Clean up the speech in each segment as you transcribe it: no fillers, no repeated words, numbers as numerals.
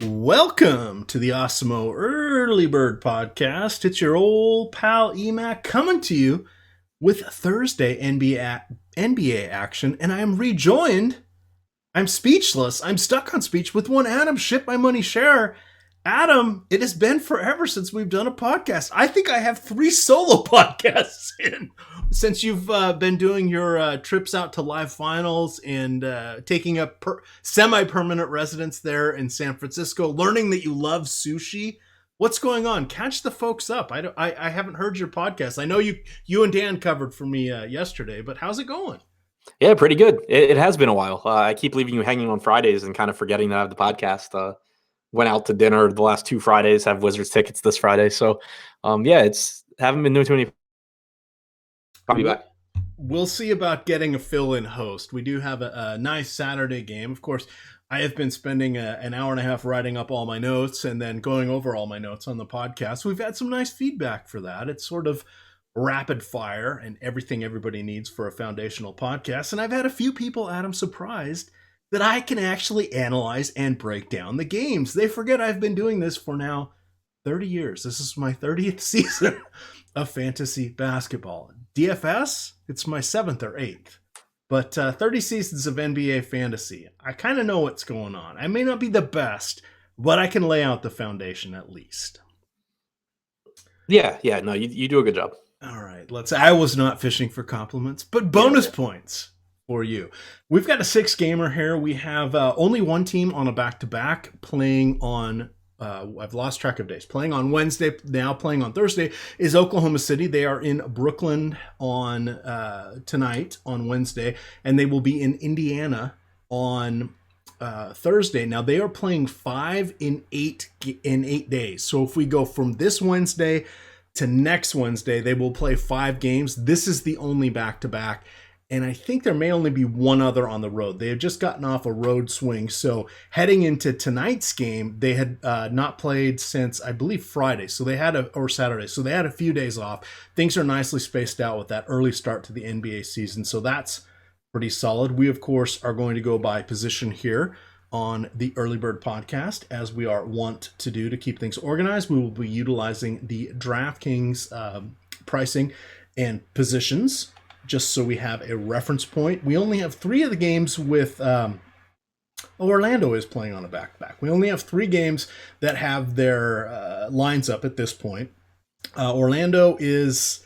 Welcome to the Osmo Early Bird Podcast. It's your old pal EMAC coming to you with Thursday NBA action, and I am rejoined. I'm speechless. I'm stuck on speech with one Adam Ship My Money Share. Adam, it has been forever since we've done a podcast. I think I have 3 solo podcasts in since you've been doing your trips out to live finals and taking up semi-permanent residence there in San Francisco, learning that you love sushi. What's going on? Catch the folks up. I haven't heard your podcast. I know you and Dan covered for me yesterday, but how's it going? Yeah, pretty good. It has been a while. I keep leaving you hanging on Fridays and kind of forgetting that I have the podcast. Went out to dinner the last 2 Fridays, have Wizards tickets this Friday. So, haven't been doing too many. I'll be back. We'll see about getting a fill-in host. We do have a nice Saturday game. Of course, I have been spending an hour and a half writing up all my notes and then going over all my notes on the podcast. We've had some nice feedback for that. It's sort of rapid fire and everything everybody needs for a foundational podcast. And I've had a few people, Adam, surprised that I can actually analyze and break down the games. They forget I've been doing this for now 30 years. This is my 30th season of fantasy basketball. DFS, it's my 7th or 8th. But 30 seasons of NBA fantasy. I kind of know what's going on. I may not be the best, but I can lay out the foundation at least. Yeah, no, you do a good job. All right, I was not fishing for compliments, but bonus points for you. We've got a 6-gamer here. We have only one team on a back-to-back playing on, I've lost track of days, playing on Wednesday, now playing on Thursday, is Oklahoma City. They are in Brooklyn on tonight, on Wednesday, and they will be in Indiana on Thursday. Now, they are playing 5 in 8 days. So if we go from this Wednesday to next Wednesday, they will play 5 games. This is the only back-to-back. And I think there may only be one other on the road. They have just gotten off a road swing. So heading into tonight's game, they had not played since, I believe, Friday. So they had or Saturday. So they had a few days off. Things are nicely spaced out with that early start to the NBA season. So that's pretty solid. We, of course, are going to go by position here on the Early Bird Podcast, as we are wont to do to keep things organized. We will be utilizing the DraftKings pricing and positions, just so we have a reference point. We only have 3 of the games with Orlando is playing on a back-to-back. We only have 3 games that have their lines up at this point. Orlando is...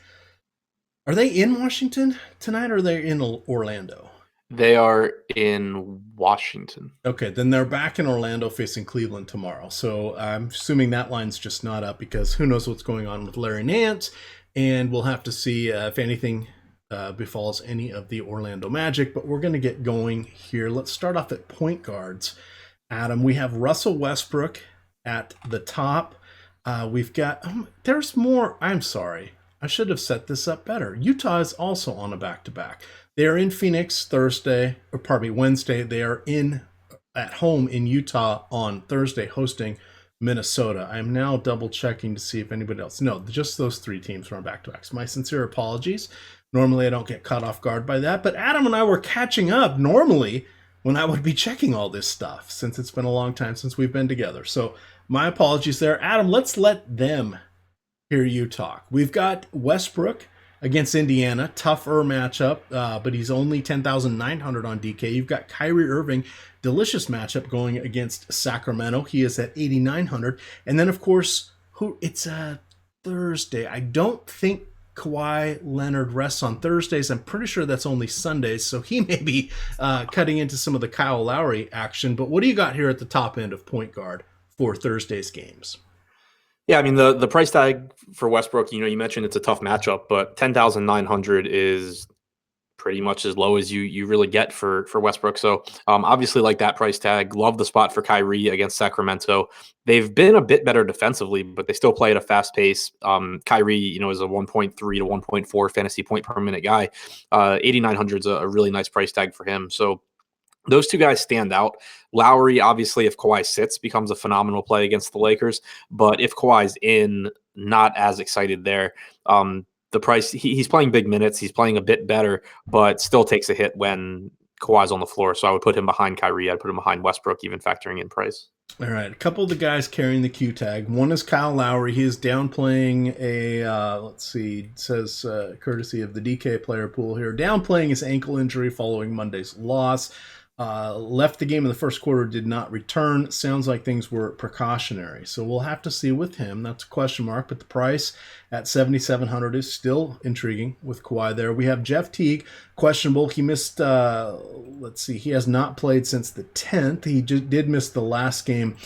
Are they in Washington tonight, or are they in Orlando? They are in Washington. Okay, then they're back in Orlando facing Cleveland tomorrow. So I'm assuming that line's just not up, because who knows what's going on with Larry Nance, and we'll have to see if anything befalls any of the Orlando Magic. But we're going to get going here. Let's start off at point guards. Adam, we have Russell Westbrook at the top. We've got, there's more. I'm sorry. I should have set this up better. Utah is also on a back-to-back. They are in Phoenix Wednesday. They are at home in Utah on Thursday, hosting Minnesota. I'm now double checking to see if anybody else. No, just those 3 teams are on back-to-backs. My sincere apologies. Normally I don't get caught off guard by that, but Adam and I were catching up normally when I would be checking all this stuff, since it's been a long time since we've been together. So my apologies there. Adam, let's let them hear you talk. We've got Westbrook against Indiana, tougher matchup, but he's only 10,900 on DK. You've got Kyrie Irving, delicious matchup going against Sacramento. He is at 8,900. And then, of course, it's a Thursday. I don't think Kawhi Leonard rests on Thursdays. I'm pretty sure that's only Sundays, so he may be cutting into some of the Kyle Lowry action. But what do you got here at the top end of point guard for Thursday's games? Yeah, I mean, the price tag for Westbrook, you mentioned it's a tough matchup, but 10,900 is pretty much as low as you really get for Westbrook. So obviously like that price tag. Love the spot for Kyrie against Sacramento. They've been a bit better defensively, but they still play at a fast pace. Kyrie, is a 1.3 to 1.4 fantasy point per minute guy. 8,900 is a really nice price tag for him. So those 2 guys stand out. Lowry, obviously, if Kawhi sits, becomes a phenomenal play against the Lakers. But if Kawhi's in, not as excited there. The price, he's playing big minutes. He's playing a bit better, but still takes a hit when Kawhi's on the floor. So I would put him behind Kyrie. I'd put him behind Westbrook, even factoring in price. All right, a couple of the guys carrying the Q tag. One is Kyle Lowry. He is downplaying let's see, it says courtesy of the DK player pool here, downplaying his ankle injury following Monday's loss. Left the game in the first quarter, did not return. Sounds like things were precautionary. So we'll have to see with him. That's a question mark, but the price at 7,700 is still intriguing with Kawhi there. We have Jeff Teague, questionable. He missed, he has not played since the 10th. He just did miss the last game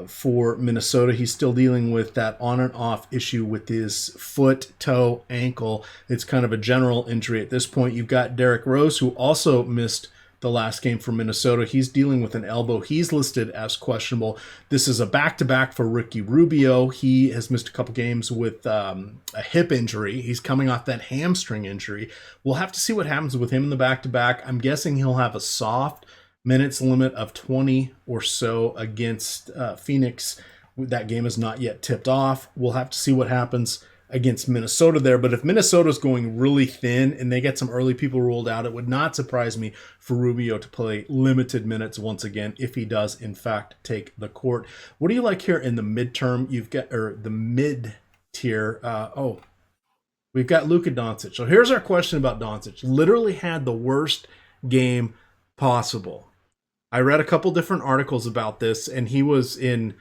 for Minnesota. He's still dealing with that on and off issue with his foot, toe, ankle. It's kind of a general injury at this point. You've got Derrick Rose, who also missed the last game for Minnesota. He's dealing with an elbow. He's listed as questionable. This is a back-to-back for Ricky Rubio. He has missed a couple games with a hip injury. He's coming off that hamstring injury. We'll have to see what happens with him in the back-to-back. I'm guessing he'll have a soft minutes limit of 20 or so against Phoenix. That game is not yet tipped off. We'll have to see what happens against Minnesota there. But if Minnesota's going really thin and they get some early people ruled out, it would not surprise me for Rubio to play limited minutes once again if he does in fact take the court. What do you like here in the midterm? You've got, or the mid tier. We've got Luka Doncic. So here's our question about Doncic. Literally had the worst game possible. I read a couple different articles about this, and he was in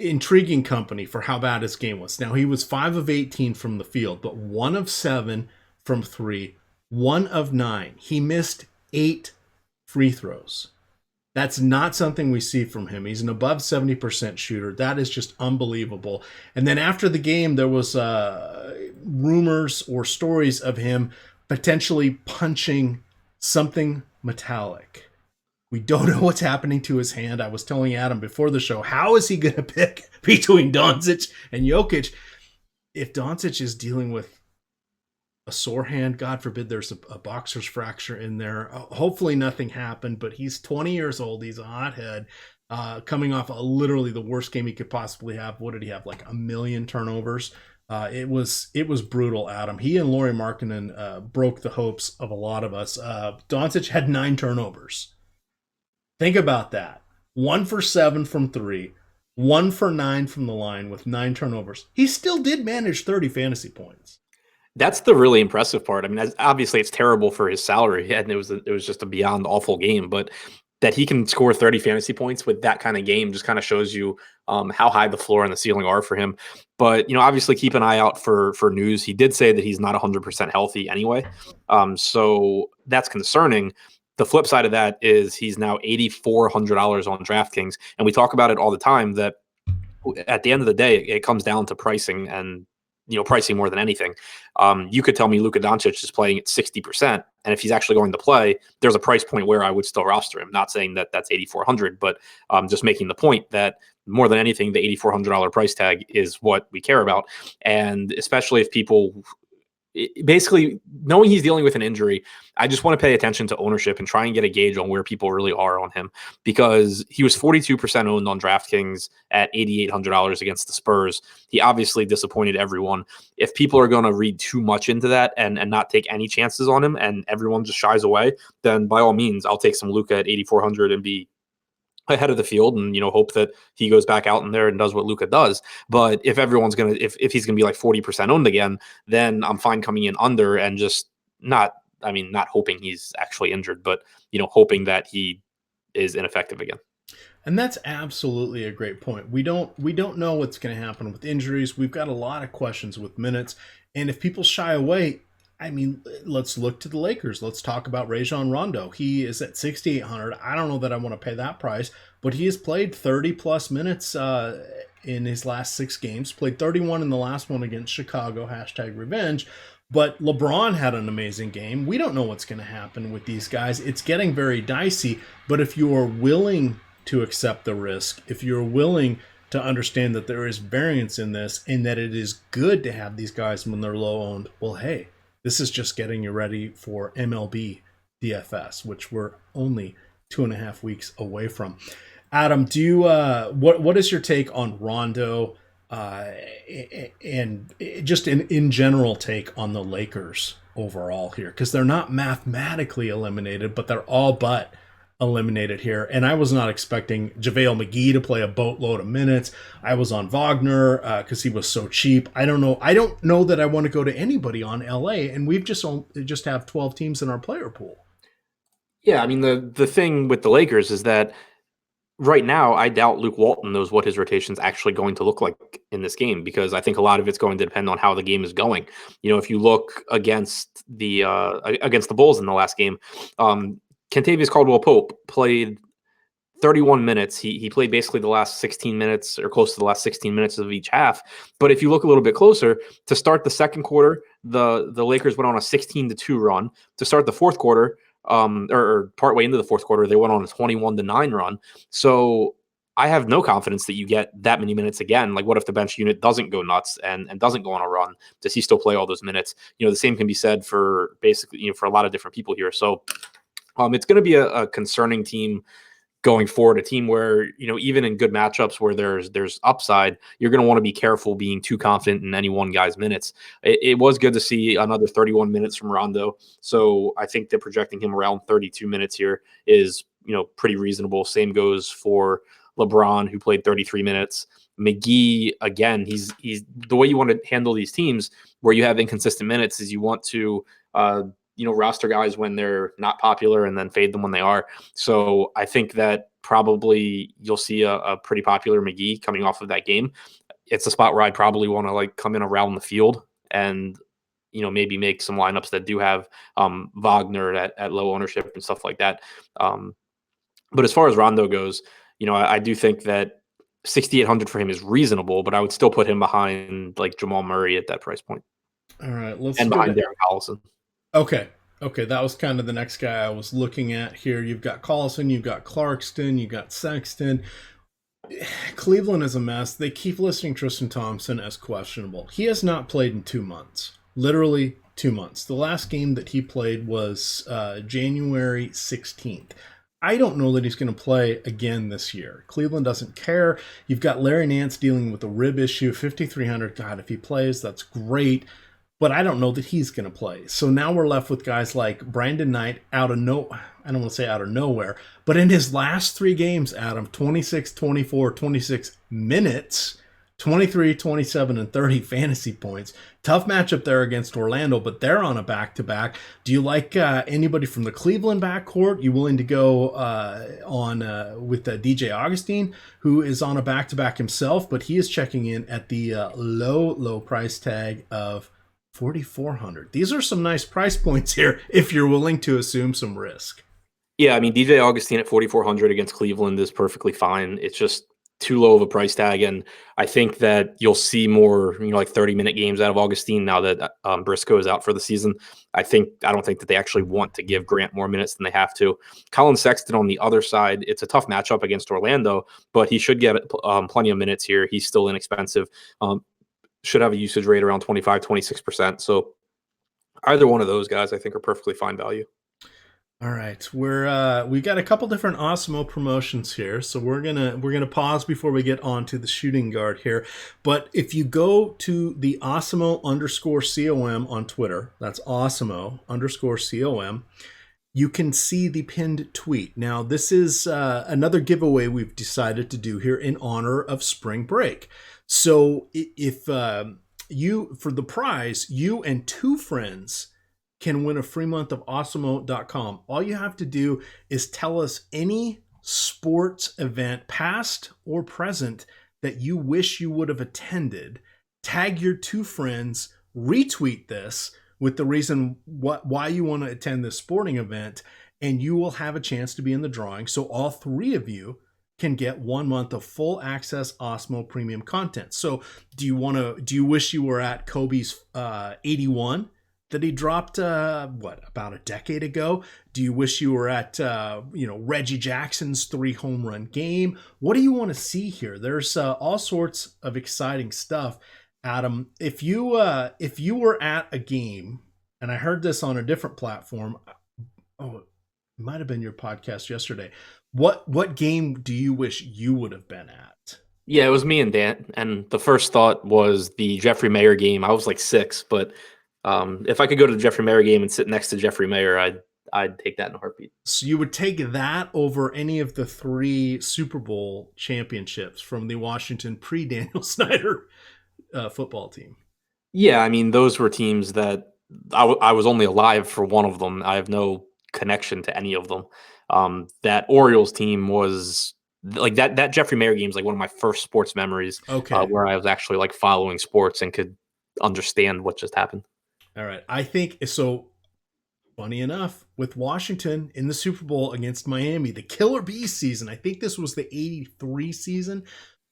intriguing company for how bad his game was. Now, he was 5 of 18 from the field, but 1 of 7 from 3, 1 of 9. He missed 8 free throws. That's not something we see from him. He's an above 70% shooter. That is just unbelievable. And then after the game, there was rumors or stories of him potentially punching something metallic. We don't know what's happening to his hand. I was telling Adam before the show, how is he going to pick between Doncic and Jokic? If Doncic is dealing with a sore hand, God forbid there's a boxer's fracture in there. Hopefully nothing happened, but he's 20 years old. He's a hothead, coming off literally the worst game he could possibly have. What did he have? Like 1 million turnovers. It was brutal, Adam. He and Lauri Markkanen broke the hopes of a lot of us. Doncic had 9 turnovers. Think about that. 1 for 7 from 3, 1 for 9 from the line with 9 turnovers. He still did manage 30 fantasy points. That's the really impressive part. I mean, obviously it's terrible for his salary, and it was just a beyond awful game, but that he can score 30 fantasy points with that kind of game just kind of shows you how high the floor and the ceiling are for him. But, obviously keep an eye out for news. He did say that he's not 100% healthy anyway. So that's concerning. The flip side of that is he's now $8,400 on DraftKings. And we talk about it all the time that at the end of the day, it comes down to pricing and, pricing more than anything. You could tell me Luka Doncic is playing at 60%. And if he's actually going to play, there's a price point where I would still roster him. Not saying that that's $8,400, but just making the point that more than anything, the $8,400 price tag is what we care about. And especially if people basically knowing he's dealing with an injury, I just want to pay attention to ownership and try and get a gauge on where people really are on him, because he was 42% owned on DraftKings at $8,800 against the Spurs. He obviously disappointed everyone. If people are going to read too much into that and not take any chances on him and everyone just shies away, then by all means, I'll take some Luka at 8,400 and be ahead of the field and, hope that he goes back out in there and does what Luka does. But if everyone's going to, if he's going to be like 40% owned again, then I'm fine coming in under and just not hoping he's actually injured, but, hoping that he is ineffective again. And that's absolutely a great point. We don't know what's going to happen with injuries. We've got a lot of questions with minutes. And if people shy away, let's look to the Lakers. Let's talk about Rajon Rondo. He is at 6,800. I don't know that I want to pay that price, but he has played 30 plus minutes in his last 6 games. Played 31 in the last one against Chicago. #revenge. But LeBron had an amazing game. We don't know what's going to happen with these guys. It's getting very dicey. But if you are willing to accept the risk, if you're willing to understand that there is variance in this and that it is good to have these guys when they're low owned, well, hey, this is just getting you ready for MLB DFS, which we're only 2.5 weeks away from. Adam, do you what is your take on Rondo? and just an in general take on the Lakers overall here, because they're not mathematically eliminated, but they're all but eliminated here. And I was not expecting JaVale McGee to play a boatload of minutes. I was on Wagner because he was so cheap. I don't know. I don't know that I want to go to anybody on LA, and we've just have 12 teams in our player pool. Yeah, I mean the thing with the Lakers is that right now, I doubt Luke Walton knows what his rotation is actually going to look like in this game, because I think a lot of it's going to depend on how the game is going. You know, if you look against the Bulls in the last game, Kentavious Caldwell-Pope played 31 minutes. He played basically the last 16 minutes or close to the last 16 minutes of each half. But if you look a little bit closer, to start the second quarter, the Lakers went on a 16-2 run. To start the fourth quarter, or partway into the fourth quarter, they went on a 21-9 run. So I have no confidence that you get that many minutes again. Like, what if the bench unit doesn't go nuts and doesn't go on a run? Does he still play all those minutes? You know, the same can be said for basically, you know, for a lot of different people here. So it's going to be a concerning team going forward, a team where, you know, even in good matchups where there's upside, you're going to want to be careful being too confident in any one guy's minutes. It was good to see another 31 minutes from Rondo. So I think that projecting him around 32 minutes here is, you know, pretty reasonable. Same goes for LeBron, who played 33 minutes. McGee, again, he's the way you want to handle these teams where you have inconsistent minutes is you want to, you know, roster guys when they're not popular and then fade them when they are. So I think that probably you'll see a pretty popular McGee coming off of that game. It's a spot where I'd probably want to like come in around the field and, you know, maybe make some lineups that do have Wagner at low ownership and stuff like that. But as far as Rondo goes, you know, I do think that 6,800 for him is reasonable, but I would still put him behind like Jamal Murray at that price point. All right, let's And go behind to Darren Collison. Okay. Okay, that was kind of the next guy I was looking at here. You've got Collison, you've got Clarkston, you've got Sexton. Cleveland is a mess. They keep listing Tristan Thompson as questionable. He has not played in 2 months. Literally 2 months. The last game that he played was January 16th. I don't know that he's going to play again this year. Cleveland doesn't care. You've got Larry Nance dealing with a rib issue, 5,300. God, if he plays, that's great. But I don't know that he's going to play. So now we're left with guys like Brandon Knight I don't want to say out of nowhere, but in his last 3 games, Adam, 26, 24, 26 minutes, 23, 27, and 30 fantasy points. Tough matchup there against Orlando, but they're on a back-to-back. Do you like anybody from the Cleveland backcourt? You willing to go with DJ Augustine, who is on a back-to-back himself, but he is checking in at the low price tag of 4,400. These are some nice price points here if you're willing to assume some risk. Yeah, I mean, DJ Augustine at 4,400 against Cleveland is perfectly fine. It's just too low of a price tag, and I think that you'll see more, you know, like 30-minute games out of Augustine now that Briscoe is out for the season. I don't think that they actually want to give Grant more minutes than they have to. Colin Sexton on the other side, it's a tough matchup against Orlando, but he should get plenty of minutes here. He's still inexpensive. Should have a usage rate around 25, 26%. So either one of those guys, I think, are perfectly fine value. All right, we got a couple different Osmo promotions here, so we're gonna pause before we get on to the shooting guard here. But if you go to the Osmo_COM on Twitter, that's Osmo_COM, you can see the pinned tweet. Now, this is another giveaway we've decided to do here in honor of spring break. So if for the prize, you and 2 friends can win a free month of Osmo.com. All you have to do is tell us any sports event, past or present, that you wish you would have attended. Tag your 2 friends, retweet this with the reason why you want to attend this sporting event, and you will have a chance to be in the drawing. So all 3 of you can get 1 month of full access Osmo premium content. So do you wish you were at Kobe's 81 that he dropped about a decade ago? Do you wish you were at Reggie Jackson's 3 home run game? What do you want to see here? There's all sorts of exciting stuff. Adam, if you were at a game, and I heard this on a different platform, it might have been your podcast yesterday. What game do you wish you would have been at? Yeah, it was me and Dan. And the first thought was the Jeffrey Mayer game. I was like 6, but if I could go to the Jeffrey Mayer game and sit next to Jeffrey Mayer, I'd take that in a heartbeat. So you would take that over any of the 3 Super Bowl championships from the Washington pre-Daniel Snyder football team. Yeah, I mean, those were teams that I was only alive for one of them. I have no connection to any of them. That Orioles team was like that Jeffrey Mayer game is like one of my first sports memories, Okay. where I was actually like following sports and could understand what just happened. All right. I think so. Funny enough, with Washington in the Super Bowl against Miami, the Killer Bees season, I think this was the 83 season.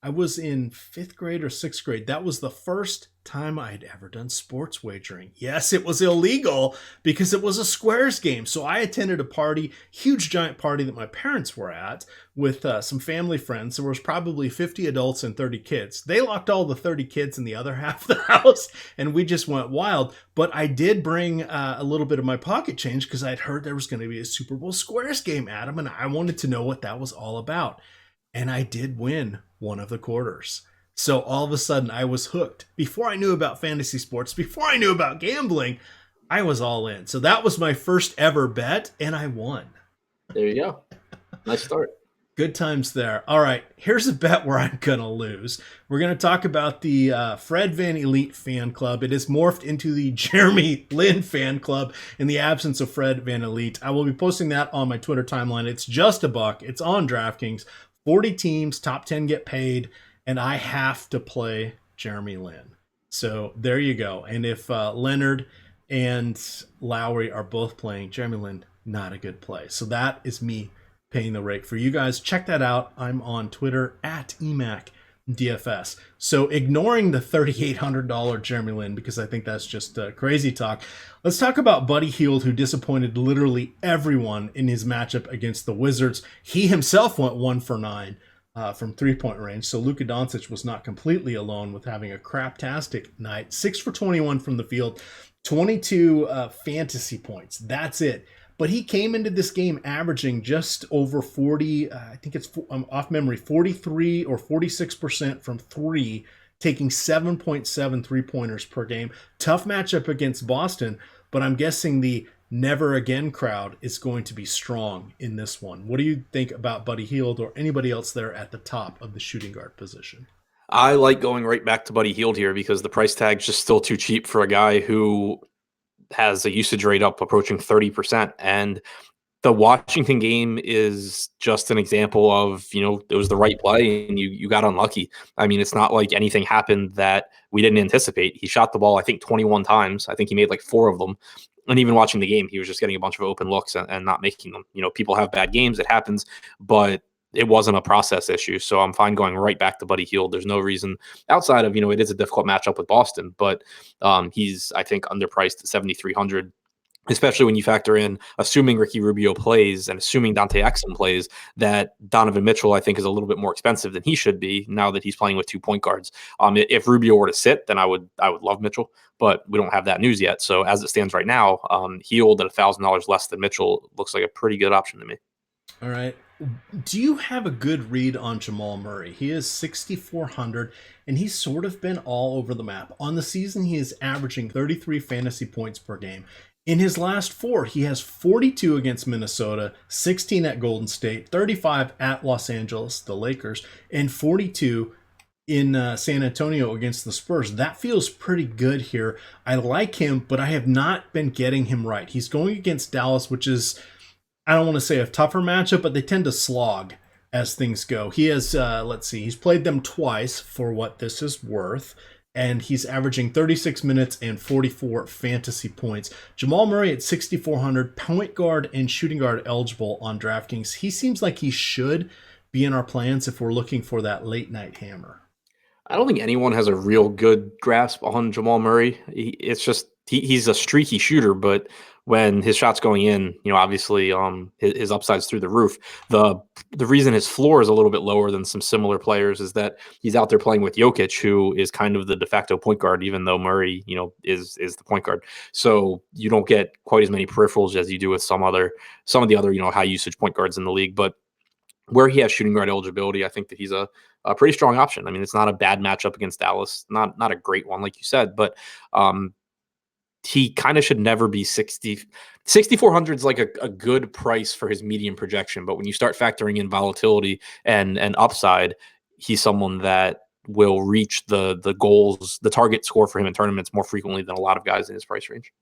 I was in 5th grade or 6th grade. That was the first time I had ever done sports wagering. Yes, it was illegal because it was a squares game. So I attended a party, huge giant party that my parents were at with some family friends. There was probably 50 adults and 30 kids. They locked all the 30 kids in the other half of the house and we just went wild. But I did bring a little bit of my pocket change because I'd heard there was going to be a Super Bowl squares game, Adam, and I wanted to know what that was all about. And I did win one of the quarters. So all of a sudden I was hooked. Before I knew about fantasy sports, before I knew about gambling, I was all in. So that was my first ever bet and I won. There you go. Nice start. Good times there. All right, here's a bet where I'm going to lose. We're going to talk about the Fred Van Elite fan club. It has morphed into the Jeremy Lin fan club in the absence of Fred Van Elite. I will be posting that on my Twitter timeline. It's just $1. It's on DraftKings. 40 teams, top 10 get paid, and I have to play Jeremy Lin. So there you go. And if Leonard and Lowry are both playing, Jeremy Lin, not a good play. So that is me paying the rake for you guys. Check that out. I'm on Twitter at EMACDFS. So ignoring the $3,800 Jeremy Lin, because I think that's just crazy talk, let's talk about Buddy Hield, who disappointed literally everyone in his matchup against the Wizards. He himself went 1 for 9 from 3-point range, so Luka Doncic was not completely alone with having a craptastic night. 6 for 21 from the field, 22 fantasy points. That's it. But he came into this game averaging just over 40, I think it's off memory, 43 or 46% from 3, taking 7.7 3-pointers per game. Tough matchup against Boston, but I'm guessing the never again crowd is going to be strong in this one. What do you think about Buddy Hield or anybody else there at the top of the shooting guard position? I like going right back to Buddy Hield here because the price tag's just still too cheap for a guy who has a usage rate up approaching 30%. And the Washington game is just an example of, it was the right play and you got unlucky. I mean, it's not like anything happened that we didn't anticipate. He shot the ball, I think, 21 times. I think he made like 4 of them. And even watching the game, he was just getting a bunch of open looks and not making them. People have bad games. It happens. But it wasn't a process issue. So I'm fine going right back to Buddy Hield. There's no reason outside of, it is a difficult matchup with Boston, but he's, I think, underpriced at 7,300, especially when you factor in, assuming Ricky Rubio plays and assuming Dante Exum plays, that Donovan Mitchell, I think, is a little bit more expensive than he should be now that he's playing with 2 point guards. If Rubio were to sit, then I would love Mitchell, but we don't have that news yet. So as it stands right now, Hield at $1,000 less than Mitchell looks like a pretty good option to me. All right. Do you have a good read on Jamal Murray? He is 6,400, and he's sort of been all over the map. On the season, he is averaging 33 fantasy points per game. In his last 4, he has 42 against Minnesota, 16 at Golden State, 35 at Los Angeles, the Lakers, and 42 in San Antonio against the Spurs. That feels pretty good here. I like him, but I have not been getting him right. He's going against Dallas, which is, I don't want to say a tougher matchup, but they tend to slog as things go. He has, he's played them twice for what this is worth, and he's averaging 36 minutes and 44 fantasy points. Jamal Murray at 6,400, point guard and shooting guard eligible on DraftKings. He seems like he should be in our plans if we're looking for that late night hammer. I don't think anyone has a real good grasp on Jamal Murray. It's just he's a streaky shooter, but when his shot's going in, obviously his upside's through the roof. The reason his floor is a little bit lower than some similar players is that he's out there playing with Jokic, who is kind of the de facto point guard, even though Murray, is the point guard. So you don't get quite as many peripherals as you do with some of the other, high usage point guards in the league. But where he has shooting guard eligibility, I think that he's a pretty strong option. I mean, it's not a bad matchup against Dallas, not a great one, like you said, but he kind of should never be 6,400 is like a good price for his medium projection. But when you start factoring in volatility and upside, he's someone that will reach the goals, the target score for him in tournaments more frequently than a lot of guys in his price range.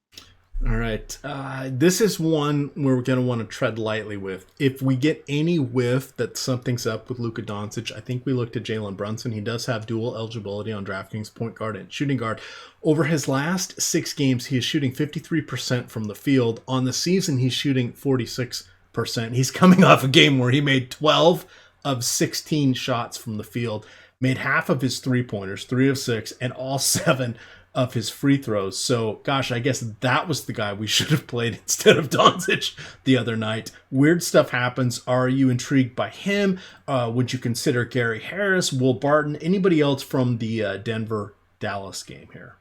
All right. This is one where we're going to want to tread lightly with. If we get any whiff that something's up with Luka Doncic, I think we looked at Jalen Brunson. He does have dual eligibility on DraftKings point guard and shooting guard. Over his last 6 games, he is shooting 53% from the field. On the season, he's shooting 46%. He's coming off a game where he made 12 of 16 shots from the field, made half of his three-pointers, 3 of 6, and all 7 of his free throws. So, gosh, I guess that was the guy we should have played instead of Doncic the other night. Weird stuff happens. Are you intrigued by him? Would you consider Gary Harris, Will Barton, anybody else from the Denver-Dallas game here?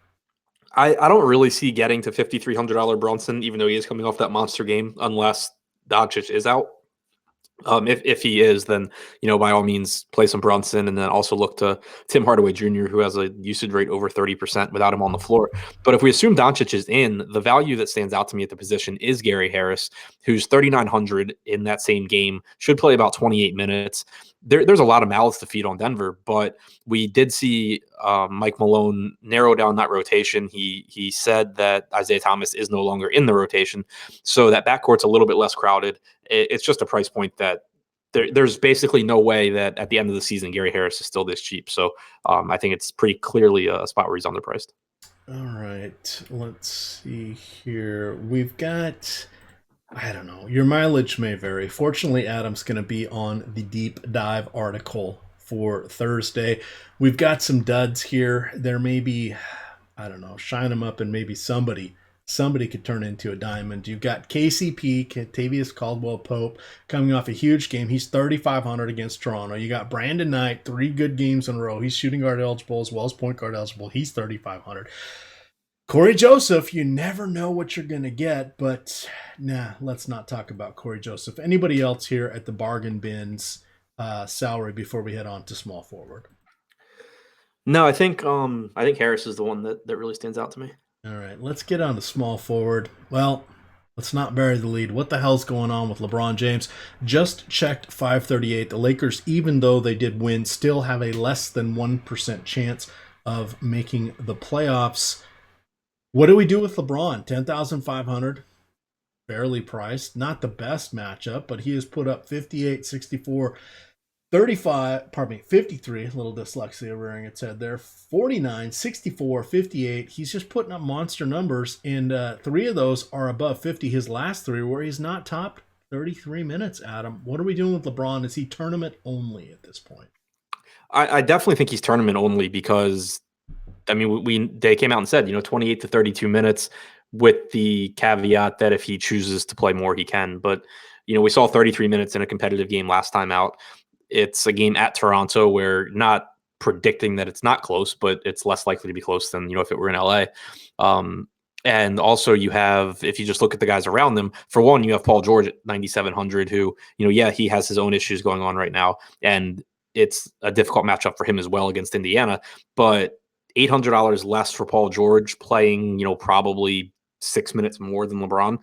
I don't really see getting to $5,300 Brunson, even though he is coming off that monster game, unless Doncic is out. If he is, then, by all means, play some Brunson, and then also look to Tim Hardaway Jr., who has a usage rate over 30% without him on the floor. But if we assume Doncic is in, the value that stands out to me at the position is Gary Harris, who's 3,900 in that same game, should play about 28 minutes. There's a lot of mouths to feed on Denver, but we did see Mike Malone narrow down that rotation. He said that Isaiah Thomas is no longer in the rotation, so that backcourt's a little bit less crowded. It's just a price point that there's basically no way that at the end of the season Gary Harris is still this cheap. So I think it's pretty clearly a spot where he's underpriced. All right, let's see here. We've got, I don't know, your mileage may vary. Fortunately, Adam's going to be on the deep dive article for Thursday. We've got some duds here. There may be, I don't know, shine them up and maybe somebody could turn into a diamond. You've got KCP, Kentavious Caldwell-Pope, coming off a huge game. He's 3,500 against Toronto. You got Brandon Knight, 3 good games in a row. He's shooting guard eligible as well as point guard eligible. He's 3,500. Cory Joseph, you never know what you're going to get, but let's not talk about Cory Joseph. Anybody else here at the bargain bins salary before we head on to small forward? No, I think Harris is the one that really stands out to me. All right, let's get on to small forward. Well, let's not bury the lead. What the hell's going on with LeBron James? Just checked 538. The Lakers, even though they did win, still have a less than 1% chance of making the playoffs. What do we do with LeBron? 10,500, fairly priced. Not the best matchup, but he has put up 58, 64, 53, a little dyslexia rearing its head there, 49, 64, 58. He's just putting up monster numbers, and 3 of those are above 50. His last 3 where he's not topped 33 minutes, Adam. What are we doing with LeBron? Is he tournament only at this point? I definitely think he's tournament only because, I mean, they came out and said, 28 to 32 minutes with the caveat that if he chooses to play more, he can. But, we saw 33 minutes in a competitive game last time out. It's a game at Toronto where, not predicting that it's not close, but it's less likely to be close than, if it were in LA. And also you have, if you just look at the guys around them, for one, you have Paul George at 9,700 who, he has his own issues going on right now. And it's a difficult matchup for him as well against Indiana, but $800 less for Paul George playing, probably 6 minutes more than LeBron.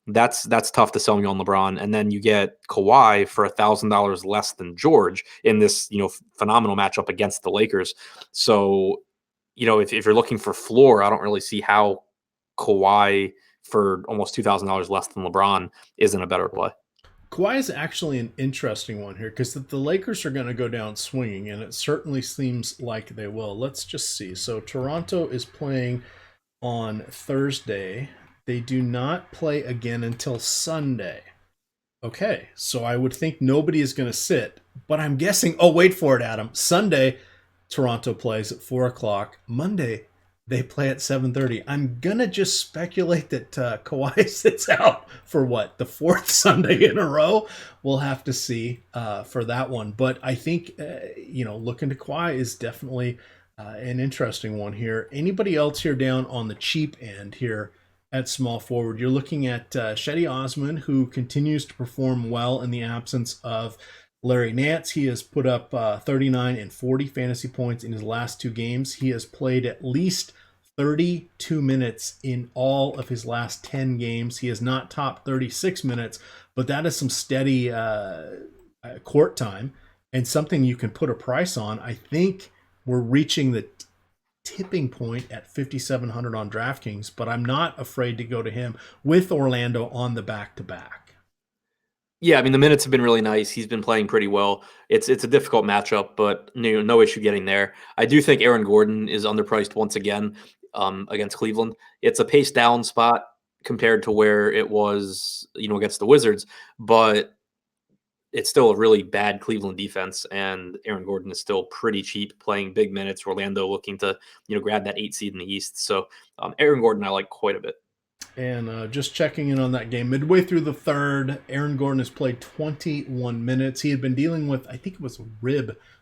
That's tough to sell me on LeBron. And then you get Kawhi for $1,000 less than George in this, phenomenal matchup against the Lakers. So, if you're looking for floor, I don't really see how Kawhi for almost $2,000 less than LeBron isn't a better play. Kawhi is actually an interesting one here because the Lakers are going to go down swinging, and it certainly seems like they will. Let's just see. So Toronto is playing on Thursday. They do not play again until Sunday. Okay, so I would think nobody is going to sit, but I'm guessing, wait for it, Adam. Sunday, Toronto plays at 4 o'clock. Monday, they play at 7:30. I'm going to just speculate that Kawhi sits out for the 4th Sunday in a row. We'll have to see for that one. But I think, looking to Kawhi is definitely an interesting one here. Anybody else here down on the cheap end here at small forward? You're looking at Shetty Osman, who continues to perform well in the absence of Larry Nance, he has put up 39 and 40 fantasy points in his last 2 games. He has played at least 32 minutes in all of his last 10 games. He has not topped 36 minutes, but that is some steady court time and something you can put a price on. I think we're reaching the tipping point at 5,700 on DraftKings, but I'm not afraid to go to him with Orlando on the back-to-back. Yeah, I mean the minutes have been really nice. He's been playing pretty well. It's a difficult matchup, but no issue getting there. I do think Aaron Gordon is underpriced once again against Cleveland. It's a pace down spot compared to where it was, against the Wizards, but it's still a really bad Cleveland defense, and Aaron Gordon is still pretty cheap, playing big minutes. Orlando looking to grab that 8 seed in the East. So Aaron Gordon I like quite a bit. And just checking in on that game, midway through the third, Aaron Gordon has played 21 minutes. He had been dealing with, I think it was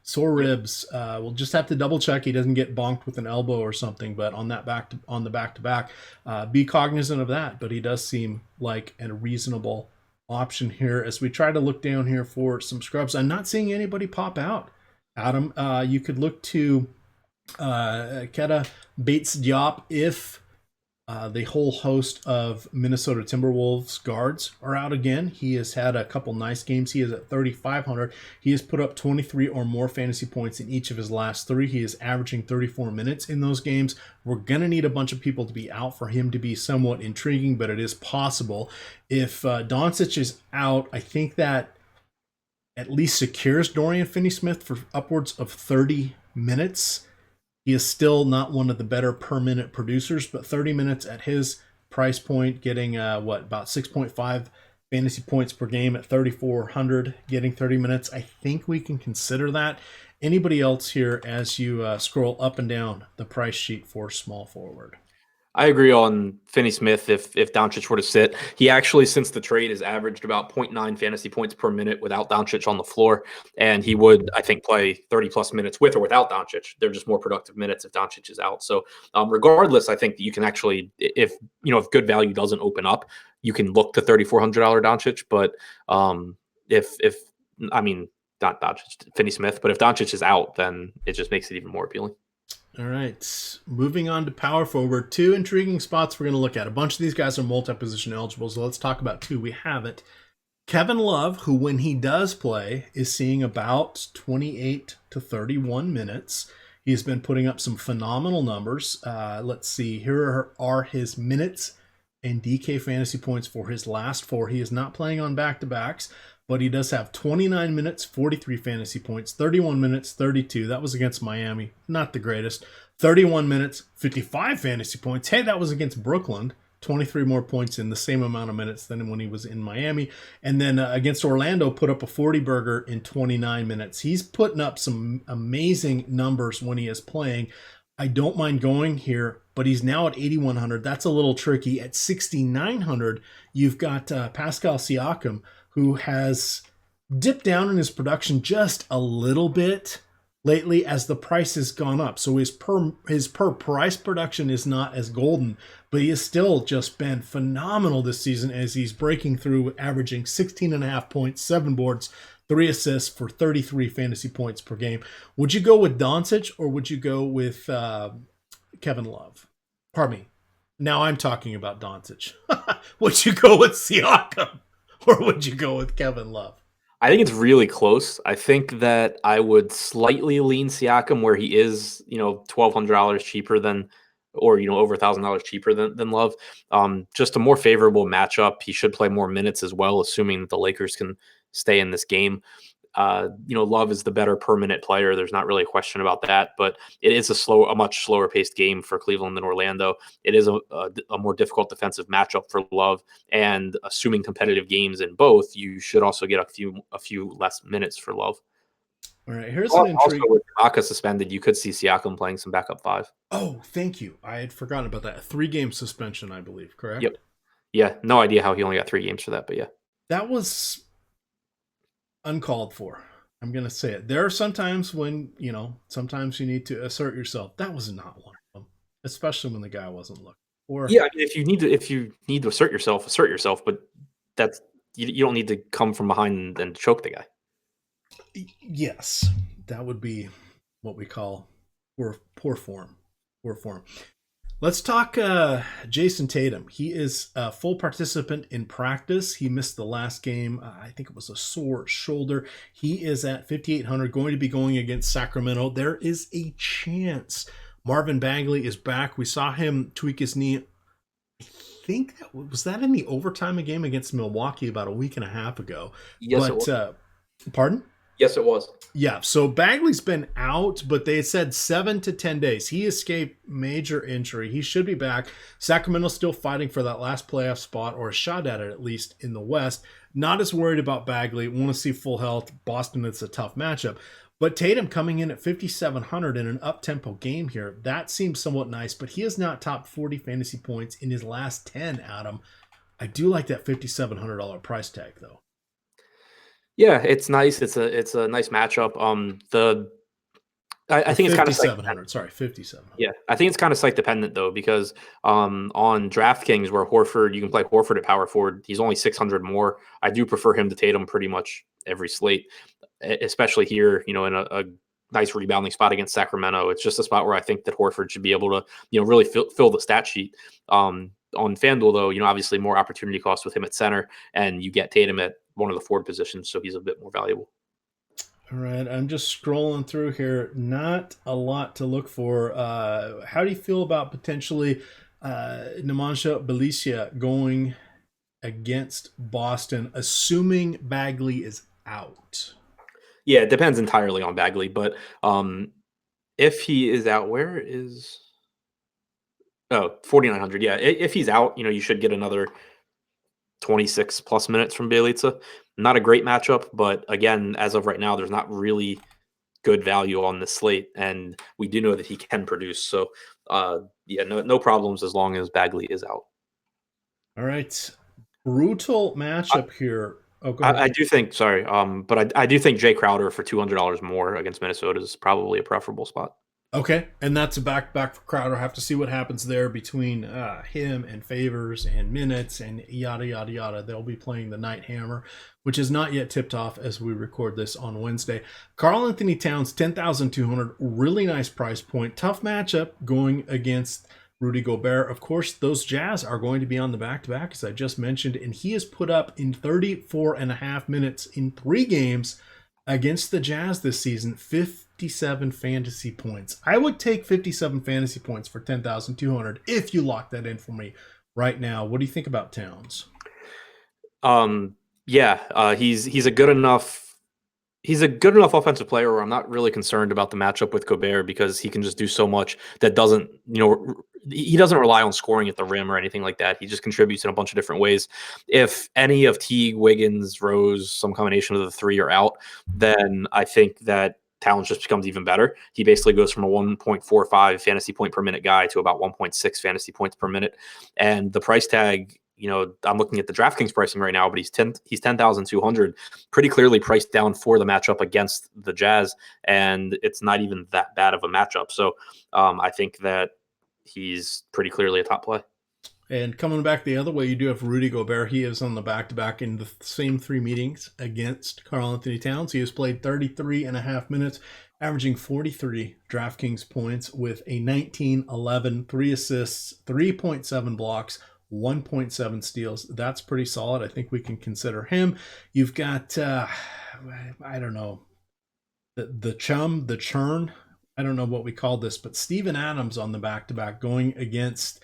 sore ribs. We'll just have to double check he doesn't get bonked with an elbow or something. But on the back to back, be cognizant of that. But he does seem like a reasonable option here as we try to look down here for some scrubs. I'm not seeing anybody pop out. Adam, you could look to Keta Bates Diop if the whole host of Minnesota Timberwolves guards are out again. He has had a couple nice games. He is at 3,500. He has put up 23 or more fantasy points in each of his last 3. He is averaging 34 minutes in those games. We're going to need a bunch of people to be out for him to be somewhat intriguing, but it is possible. If Doncic is out, I think that at least secures Dorian Finney-Smith for upwards of 30 minutes. He is still not one of the better per minute producers, but 30 minutes at his price point, getting about 6.5 fantasy points per game at 3,400, getting 30 minutes. I think we can consider that. Anybody else here as you scroll up and down the price sheet for small forward? I agree on Finney-Smith if Doncic were to sit. He actually, since the trade, has averaged about 0.9 fantasy points per minute without Doncic on the floor. And he would, I think, play 30-plus minutes with or without Doncic. They're just more productive minutes if Doncic is out. So regardless, I think that you can actually, if good value doesn't open up, you can look to $3,400 Doncic. But not Doncic, Finney-Smith, but if Doncic is out, then it just makes it even more appealing. All right, moving on to power forward. 2 intriguing spots we're going to look at. A bunch of these guys are multi-position eligible, so let's talk about 2. We have it. Kevin Love, who when he does play is seeing about 28 to 31 minutes. He's been putting up some phenomenal numbers. Let's see. Here are his minutes and DK fantasy points for his last 4. He is not playing on back-to-backs, but he does have 29 minutes, 43 fantasy points, 31 minutes, 32. That was against Miami. Not the greatest. 31 minutes, 55 fantasy points. Hey, that was against Brooklyn. 23 more points in the same amount of minutes than when he was in Miami. And then against Orlando, put up a 40-burger in 29 minutes. He's putting up some amazing numbers when he is playing. I don't mind going here, but he's now at 8,100. That's a little tricky. At 6,900, you've got Pascal Siakam, who has dipped down in his production just a little bit lately as the price has gone up. So his per price production is not as golden, but he has still just been phenomenal this season as he's breaking through, averaging 16.5 points, 7 boards, 3 assists for 33 fantasy points per game. Would you go with Doncic or would you go with Kevin Love? Pardon me. Now I'm talking about Doncic. Would you go with Siakam? Or would you go with Kevin Love? I think it's really close. I think that I would slightly lean Siakam where he is, $1,200 cheaper than, or, over $1,000 cheaper than Love. Just a more favorable matchup. He should play more minutes as well, assuming that the Lakers can stay in this game. Love is the better per minute player. There's not really a question about that, but it is a much slower paced game for Cleveland than Orlando. It is a more difficult defensive matchup for Love, and assuming competitive games in both, you should also get a few less minutes for Love. All right, here's an intrigue. Also, with Ibaka suspended, you could see Siakam playing some backup 5. Oh, thank you. I had forgotten about that. A 3-game suspension, I believe, correct? Yep. Yeah, no idea how he only got 3 games for that, but yeah. That was uncalled for. I'm going to say it. There are sometimes when, sometimes you need to assert yourself. That was not one of them, especially when the guy wasn't looking. Yeah, if you need to assert yourself, but that's you don't need to come from behind and choke the guy. Yes, that would be what we call poor form. Poor form. Let's talk Jayson Tatum. He is a full participant in practice. He missed the last game. I think it was a sore shoulder. He is at 5,800, going to be going against Sacramento. There is a chance Marvin Bagley is back. We saw him tweak his knee. I think that in the overtime game against Milwaukee about a week and a half ago. Yes, it was. Pardon? Yes, it was. Yeah, so Bagley's been out, but they said 7 to 10 days. He escaped major injury. He should be back. Sacramento's still fighting for that last playoff spot, or a shot at it at least, in the West. Not as worried about Bagley. Want to see full health. Boston, it's a tough matchup. But Tatum coming in at 5,700 in an up-tempo game here, that seems somewhat nice, but he has not topped 40 fantasy points in his last 10, Adam. I do like that $5,700 price tag, though. Yeah, it's nice. It's a nice matchup. I think it's kind of 5,700. Sorry, 5,700. Yeah, I think it's kind of site dependent though, because on DraftKings where Horford, you can play Horford at power forward. He's only 600 more. I do prefer him to Tatum pretty much every slate, especially here. In a nice rebounding spot against Sacramento. It's just a spot where I think that Horford should be able to really fill the stat sheet. On FanDuel though, obviously more opportunity cost with him at center, and you get Tatum at one of the forward positions, so he's a bit more valuable. All right, I'm just scrolling through here. Not a lot to look for. How do you feel about potentially Nemanja Bjelica going against Boston, assuming Bagley is out? Yeah, it depends entirely on Bagley, but if he is out, where is 4,900? Yeah, if he's out, you should get another 26 plus minutes from Bjelica. Not a great matchup, but again, as of right now, there's not really good value on the slate, and we do know that he can produce. So, no problems as long as Bagley is out. All right, brutal matchup here. Oh, go ahead. I do think, sorry, but I do think Jay Crowder for $200 more against Minnesota is probably a preferable spot. Okay, and that's a back for Crowder. Have to see what happens there between him and Favors and minutes and yada, yada, yada. They'll be playing the Night Hammer, which is not yet tipped off as we record this on Wednesday. Karl-Anthony Towns, 10,200, really nice price point. Tough matchup going against Rudy Gobert. Of course, those Jazz are going to be on the back-to-back, as I just mentioned, and he has put up in 34 and a half minutes in 3 games against the Jazz this season, 57 fantasy points. I would take 57 fantasy points for 10,200 if you lock that in for me right now. What do you think about Towns? He's a good enough offensive player where I'm not really concerned about the matchup with Gobert, because he can just do so much that doesn't, he doesn't rely on scoring at the rim or anything like that. He just contributes in a bunch of different ways. If any of Teague, Wiggins, Rose, some combination of the three are out, then I think that Towns just becomes even better. He basically goes from a 1.45 fantasy point per minute guy to about 1.6 fantasy points per minute. And the price tag, I'm looking at the DraftKings pricing right now, but he's 10,200, pretty clearly priced down for the matchup against the Jazz, and it's not even that bad of a matchup. So I think that he's pretty clearly a top play. And coming back the other way, you do have Rudy Gobert. He is on the back-to-back in the same 3 meetings against Karl-Anthony Towns. He has played 33 and a half minutes, averaging 43 DraftKings points with a 19, 11, 3 assists, 3.7 blocks, 1.7 steals. That's pretty solid. I think we can consider him. You've got, I don't know, the churn. I don't know what we call this, but Steven Adams on the back-to-back going against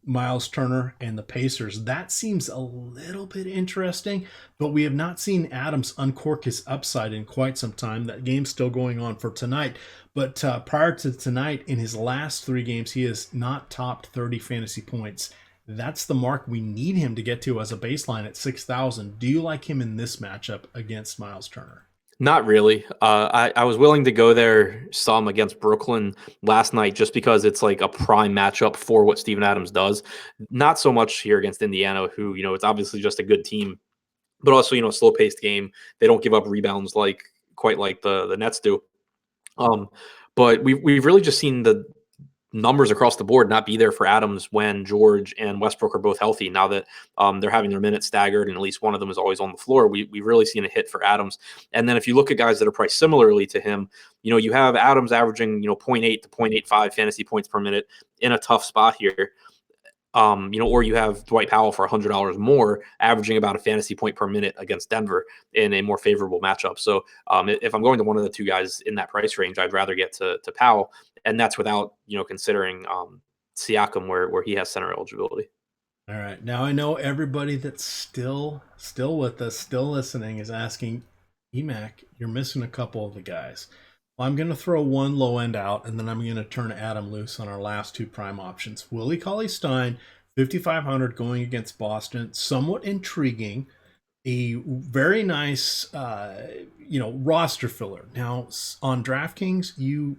Miles Turner and the Pacers. That seems a little bit interesting, but we have not seen Adams uncork his upside in quite some time. That game's still going on for tonight, but prior to tonight, in his last 3 games, he has not topped 30 fantasy points. That's the mark we need him to get to as a baseline at 6,000. Do you like him in this matchup against Miles Turner? Not really. I was willing to go there some against Brooklyn last night just because it's like a prime matchup for what Steven Adams does. Not so much here against Indiana, who, it's obviously just a good team, but also, slow-paced game. They don't give up rebounds quite like the Nets do. But we've really just seen the numbers across the board not be there for Adams when George and Westbrook are both healthy. Now that they're having their minutes staggered and at least one of them is always on the floor, we've really seen a hit for Adams. And then if you look at guys that are priced similarly to him, you have Adams averaging 0.8 to 0.85 fantasy points per minute in a tough spot here. Or you have Dwight Powell for $100 more, averaging about a fantasy point per minute against Denver in a more favorable matchup. So if I'm going to one of the two guys in that price range, I'd rather get to Powell, and that's without considering Siakam where he has center eligibility. All right, now I know everybody that's still with us, still listening, is asking, EMAC, you're missing a couple of the guys. Well, I'm going to throw one low end out, and then I'm going to turn Adam loose on our last two prime options. Willie Cauley-Stein, 5,500 going against Boston. Somewhat intriguing. A very nice, roster filler. Now, on DraftKings, you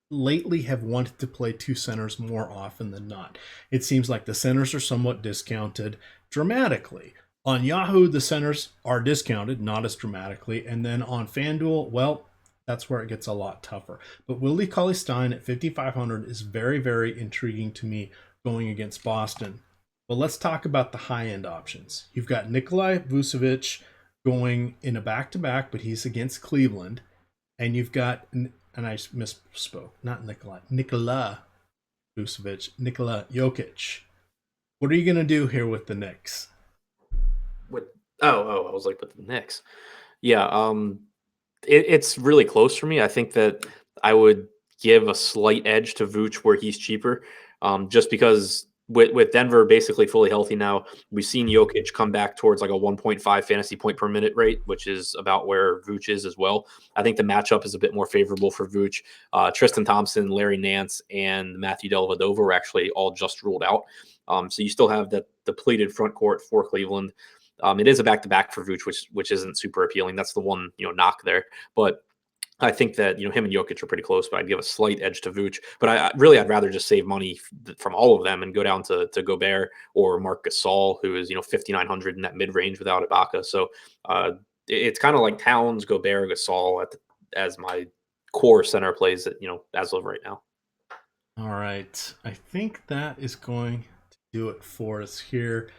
lately have wanted to play two centers more often than not. It seems like the centers are somewhat discounted dramatically. On Yahoo, the centers are discounted, not as dramatically. And then on FanDuel, well, that's where it gets a lot tougher. But Willie Cauley-Stein at 5,500 is very, very intriguing to me going against Boston. But let's talk about the high-end options. You've got Nikolai Vucevic going in a back-to-back, but he's against Cleveland. And you've got, and I misspoke, not Nikola Vucevic, Nikola Jokic. What are you going to do here with the Knicks? I was like, with the Knicks. Yeah, it's really close for me. I think that I would give a slight edge to Vooch where he's cheaper, just because with Denver basically fully healthy now, we've seen Jokic come back towards like a 1.5 fantasy point per minute rate, which is about where Vooch is as well. I think the matchup is a bit more favorable for Vooch. Tristan Thompson, Larry Nance, and Matthew Dellavedova were actually all just ruled out. So you still have that depleted front court for Cleveland. It is a back-to-back for Vooch, which isn't super appealing. That's the one knock there. But I think that him and Jokic are pretty close, but I'd give a slight edge to Vooch. But I'd rather just save money from all of them and go down to Gobert or Marc Gasol, who is 5,900 in that mid-range without Ibaka. So it's kind of like Towns, Gobert, Gasol as my core center plays as of right now. All right, I think that is going to do it for us here.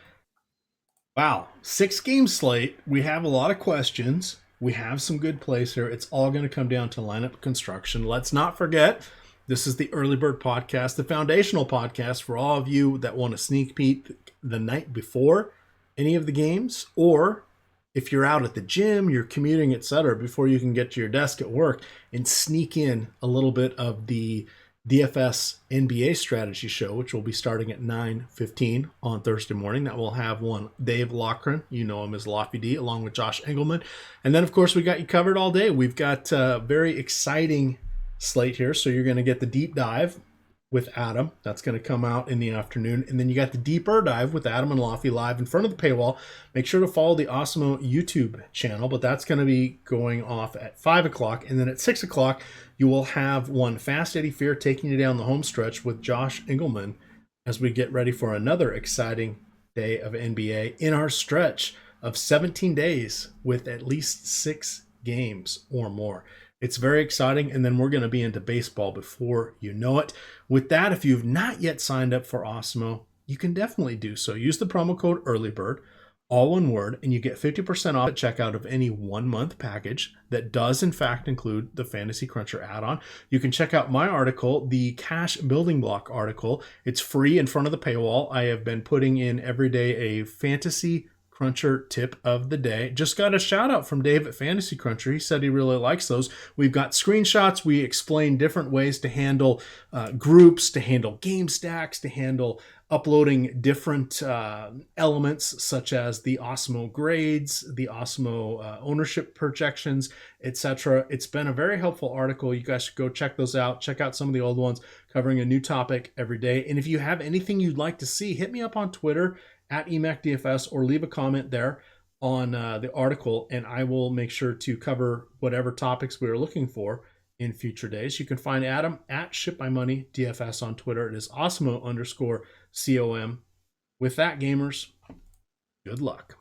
Wow, 6-game slate. We have a lot of questions. We have some good plays here. It's all going to come down to lineup construction. Let's not forget, this is the Early Bird Podcast, the foundational podcast for all of you that want to sneak peek the night before any of the games, or if you're out at the gym, you're commuting, etc., before you can get to your desk at work and sneak in a little bit of the DFS NBA strategy show, which will be starting at 9:15 on Thursday morning. That will have one Dave Loughran, you know him as Lofty D, along with Josh Engelman. And then, of course, we got you covered all day. We've got a very exciting slate here. So you're going to get the deep dive with Adam. That's going to come out in the afternoon. And then you got the deeper dive with Adam and Lofty live in front of the paywall. Make sure to follow the Osmo YouTube channel, but that's going to be going off at 5 o'clock. And then at 6 o'clock, you will have one Fast Eddie Fear taking you down the home stretch with Josh Engelman as we get ready for another exciting day of NBA in our stretch of 17 days with at least 6 games or more. It's very exciting, and then we're going to be into baseball before you know it. With that, if you've not yet signed up for Osmo, you can definitely do so. Use the promo code EARLYBIRD, all one word, and you get 50% off at checkout of any 1-month package that does, in fact, include the Fantasy Cruncher add-on. You can check out my article, the Cash Building Block article. It's free in front of the paywall. I have been putting in every day a Fantasy Cruncher tip of the day. Just got a shout out from Dave at Fantasy Cruncher. He said he really likes those. We've got screenshots. We explain different ways to handle groups, to handle game stacks, to handle uploading different elements such as the Osmo grades, the Osmo ownership projections, etc. It's been a very helpful article. You guys should go check those out. Check out some of the old ones covering a new topic every day. And if you have anything you'd like to see, hit me up on Twitter at EMACDFS or leave a comment there on the article, and I will make sure to cover whatever topics we are looking for in future days. You can find Adam at ShipMyMoneyDFS on Twitter. It is Osmo_COM. With that, gamers, good luck.